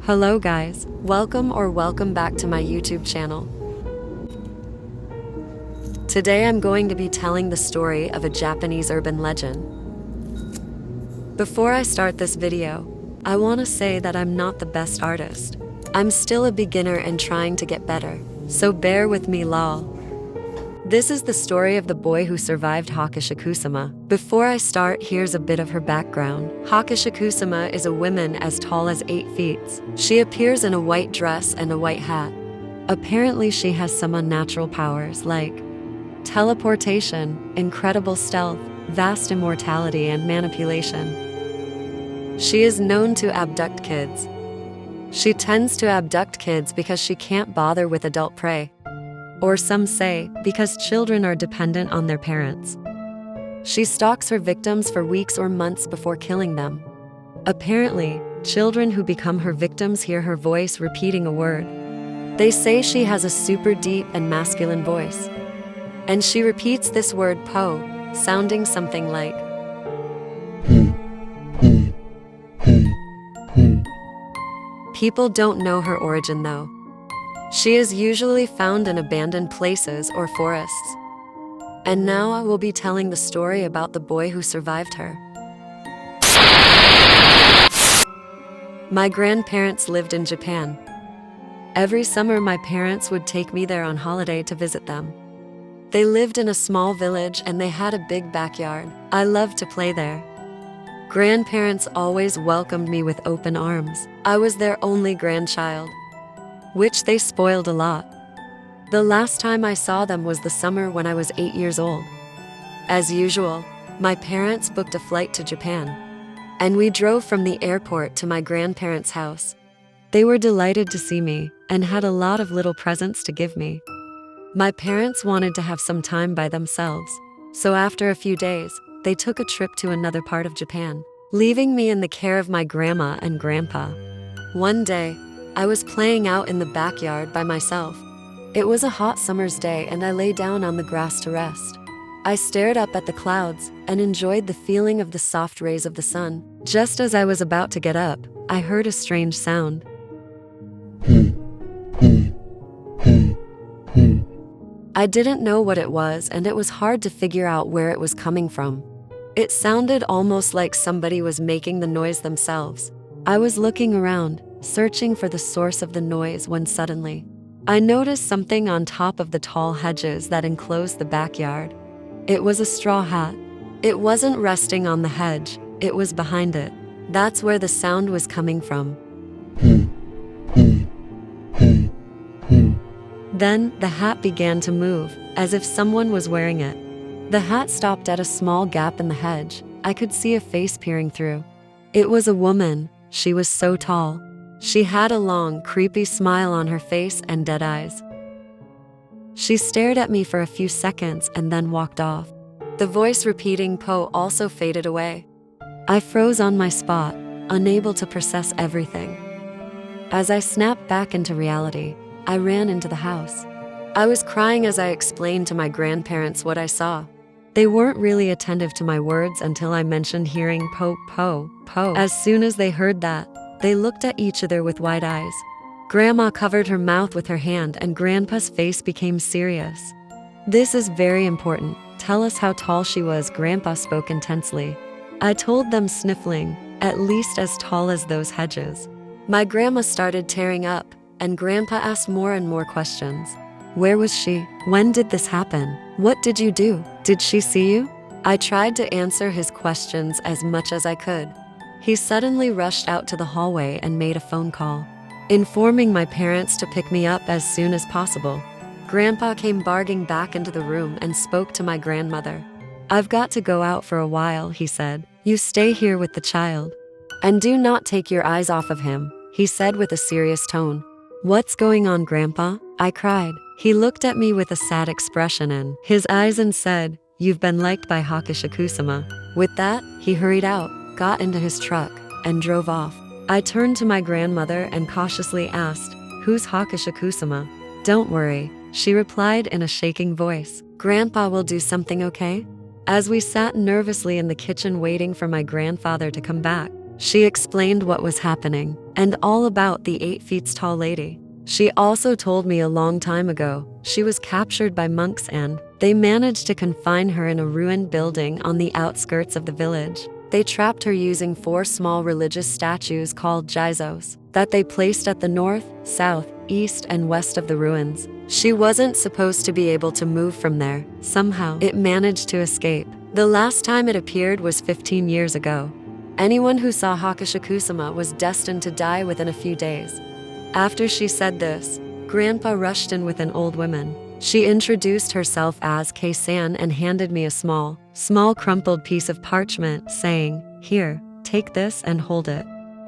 Hello guys, welcome back to my YouTube channel. Today I'm going to be telling the story of a Japanese urban legend. Before I start this video, I want to say that I'm not the best artist. I'm still a beginner and trying to get better, so bear with me lol. This is the story of the boy who survived hachishakusama. Before I start, here's a bit of her background. Hachishakusama is a woman as tall as 8 feet. She appears in a white dress and a white hat. Apparently she has some unnatural powers like teleportation, incredible stealth, vast immortality, and manipulation. She is known to abduct kids. She tends to abduct kids because she can't bother with adult prey. Or some say, because children are dependent on their parents. She stalks her victims for weeks or months before killing them. Apparently, children who become her victims hear her voice repeating a word. They say she has a super deep and masculine voice. And she repeats this word po, sounding something like People don't know her origin though. She is usually found in abandoned places or forests. And now I will be telling the story about the boy who survived her. My grandparents lived in Japan. Every summer my parents would take me there on holiday to visit them. They lived in a small village and they had a big backyard. I loved to play there. Grandparents always welcomed me with open arms. I was their only grandchild, which they spoiled a lot. The last time I saw them was the summer when I was 8 years old. As usual, my parents booked a flight to Japan, and we drove from the airport to my grandparents' house. They were delighted to see me and had a lot of little presents to give me. My parents wanted to have some time by themselves, so after a few days, they took a trip to another part of Japan, leaving me in the care of my grandma and grandpa. One day, I was playing out in the backyard by myself. It was a hot summer's day and I lay down on the grass to rest. I stared up at the clouds and enjoyed the feeling of the soft rays of the sun. Just as I was about to get up, I heard a strange sound. I didn't know what it was and it was hard to figure out where it was coming from. It sounded almost like somebody was making the noise themselves. I was looking around, searching for the source of the noise when suddenly, I noticed something on top of the tall hedges that enclosed the backyard. It was a straw hat. It wasn't resting on the hedge, it was behind it. That's where the sound was coming from. Then, the hat began to move, as if someone was wearing it. The hat stopped at a small gap in the hedge. I could see a face peering through. It was a woman. She was so tall. She had a long, creepy smile on her face and dead eyes. She stared at me for a few seconds and then walked off. The voice repeating po also faded away. I froze on my spot, unable to process everything. As I snapped back into reality, I ran into the house. I was crying as I explained to my grandparents what I saw. They weren't really attentive to my words until I mentioned hearing po, po, po. As soon as they heard that, they looked at each other with wide eyes. Grandma covered her mouth with her hand and Grandpa's face became serious. This is very important. Tell us how tall she was, Grandpa spoke intensely. I told them, sniffling, at least as tall as those hedges. My grandma started tearing up, and Grandpa asked more and more questions. Where was she? When did this happen? What did you do? Did she see you? I tried to answer his questions as much as I could. He suddenly rushed out to the hallway and made a phone call, informing my parents to pick me up as soon as possible. Grandpa came barging back into the room and spoke to my grandmother. I've got to go out for a while, he said. You stay here with the child. And do not take your eyes off of him, he said with a serious tone. What's going on, Grandpa? I cried. He looked at me with a sad expression in his eyes and said, You've been liked by hachishakusama. With that, he hurried out, got into his truck, and drove off. I turned to my grandmother and cautiously asked, Who's hachishakusama? Don't worry, she replied in a shaking voice. Grandpa will do something, okay? As we sat nervously in the kitchen waiting for my grandfather to come back, She explained what was happening and all about the 8 feet tall lady. She also told me a long time ago she was captured by monks and they managed to confine her in a ruined building on the outskirts of the village. They trapped her using 4 small religious statues called jizos that they placed at the north, south, east, and west of the ruins. She wasn't supposed to be able to move from there. Somehow, it managed to escape. The last time it appeared was 15 years ago. Anyone who saw hachishakusama was destined to die within a few days. After she said this, Grandpa rushed in with an old woman. She introduced herself as Kei-san and handed me a small crumpled piece of parchment, saying, "Here, take this and hold it."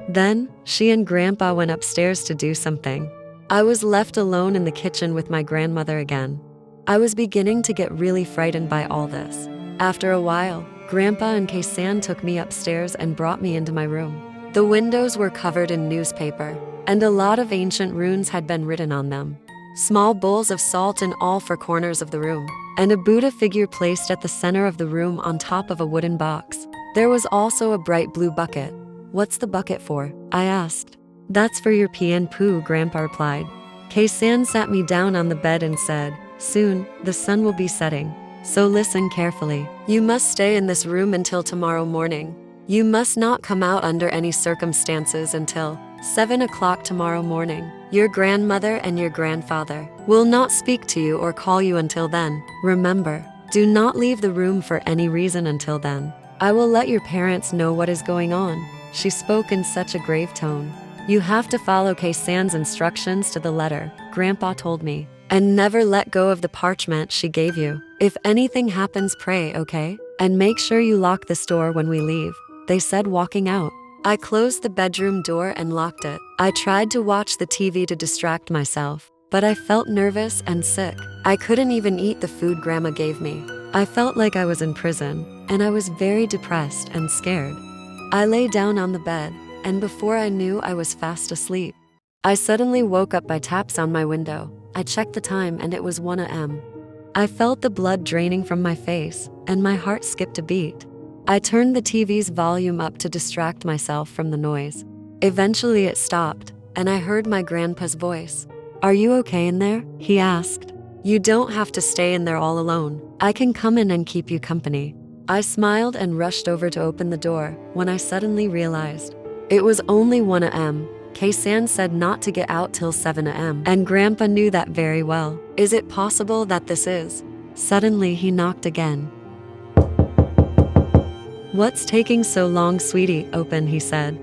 Then, she and Grandpa went upstairs to do something. I was left alone in the kitchen with my grandmother again. I was beginning to get really frightened by all this. After a while, Grandpa and Kei-san took me upstairs and brought me into my room. The windows were covered in newspaper, and a lot of ancient runes had been written on them. Small bowls of salt in all 4 corners of the room, and a Buddha figure placed at the center of the room on top of a wooden box. There was also a bright blue bucket. "What's the bucket for?" I asked. "That's for your pee and poo," Grandpa replied. Kei-san sat me down on the bed and said, "Soon, the sun will be setting. So listen carefully. You must stay in this room until tomorrow morning. You must not come out under any circumstances until 7 o'clock tomorrow morning. Your grandmother and your grandfather will not speak to you or call you until then. Remember, do not leave the room for any reason until then. I will let your parents know what is going on." She spoke in such a grave tone. "You have to follow Kei-san's instructions to the letter," Grandpa told me, "and never let go of the parchment she gave you. If anything happens, pray, okay? And make sure you lock this door when we leave," they said, walking out. I closed the bedroom door and locked it. I tried to watch the TV to distract myself, but I felt nervous and sick. I couldn't even eat the food Grandma gave me. I felt like I was in prison, and I was very depressed and scared. I lay down on the bed, and before I knew, I was fast asleep. I suddenly woke up by taps on my window. I checked the time and it was 1 a.m. I felt the blood draining from my face, and my heart skipped a beat. I turned the TV's volume up to distract myself from the noise. Eventually it stopped, and I heard my grandpa's voice. "Are you okay in there?" he asked. "You don't have to stay in there all alone. I can come in and keep you company." I smiled and rushed over to open the door when I suddenly realized it was only 1 a.m. Kei-san said not to get out till 7 a.m. and Grandpa knew that very well. Is it possible that this is? Suddenly he knocked again. "What's taking so long, sweetie? Open," he said.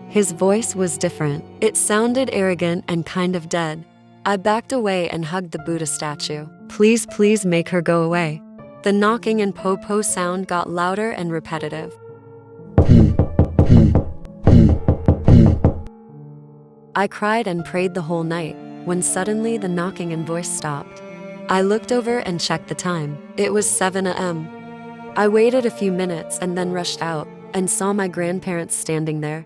His voice was different. It sounded arrogant and kind of dead. I backed away and hugged the Buddha statue. "Please, please make her go away." The knocking and po-po sound got louder and repetitive. I cried and prayed the whole night, when suddenly the knocking and voice stopped. I looked over and checked the time. It was 7 a.m. I waited a few minutes and then rushed out and saw my grandparents standing there.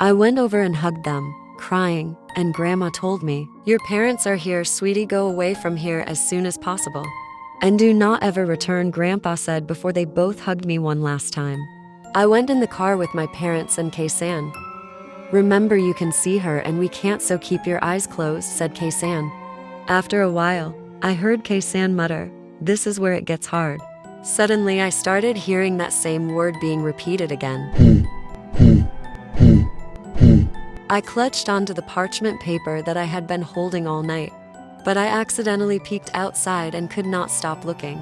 I went over and hugged them, crying, and Grandma told me, "Your parents are here, sweetie, go away from here as soon as possible. And do not ever return," Grandpa said before they both hugged me one last time. I went in the car with my parents and Kei-san. "Remember, you can see her and we can't, so keep your eyes closed," said Kei-san. After a while, I heard Kei-san mutter, "This is where it gets hard." Suddenly, I started hearing that same word being repeated again. I clutched onto the parchment paper that I had been holding all night, but I accidentally peeked outside and could not stop looking.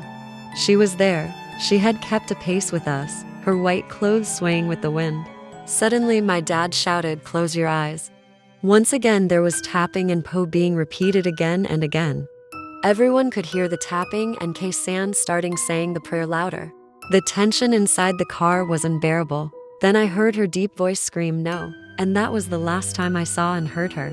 She was there. She had kept a pace with us, her white clothes swaying with the wind. Suddenly, my dad shouted, "Close your eyes." Once again, there was tapping and po being repeated again and again. Everyone could hear the tapping and Kei-san starting saying the prayer louder. The tension inside the car was unbearable. Then I heard her deep voice scream, "No," and that was the last time I saw and heard her.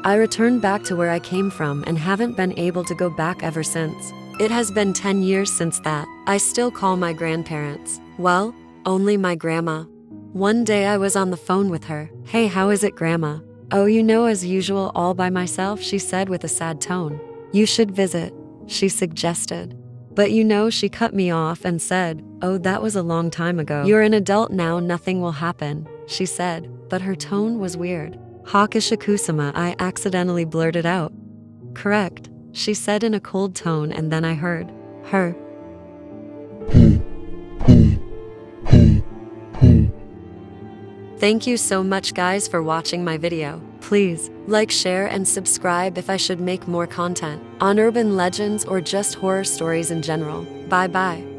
I returned back to where I came from and haven't been able to go back ever since. It has been 10 years since that. I still call my grandparents. Well, only my grandma. One day I was on the phone with her. "Hey, how is it, Grandma?" "Oh, you know, as usual, all by myself," she said with a sad tone. "You should visit," she suggested. But you know, she cut me off and said, "Oh, that was a long time ago. You're an adult now, nothing will happen." she said, but her tone was weird. Hachishakusama, I accidentally blurted out. Correct, she said in a cold tone, and then I heard her. Thank you so much guys for watching my video. Please like, share, and subscribe if I should make more content on urban legends or just horror stories in general. Bye bye.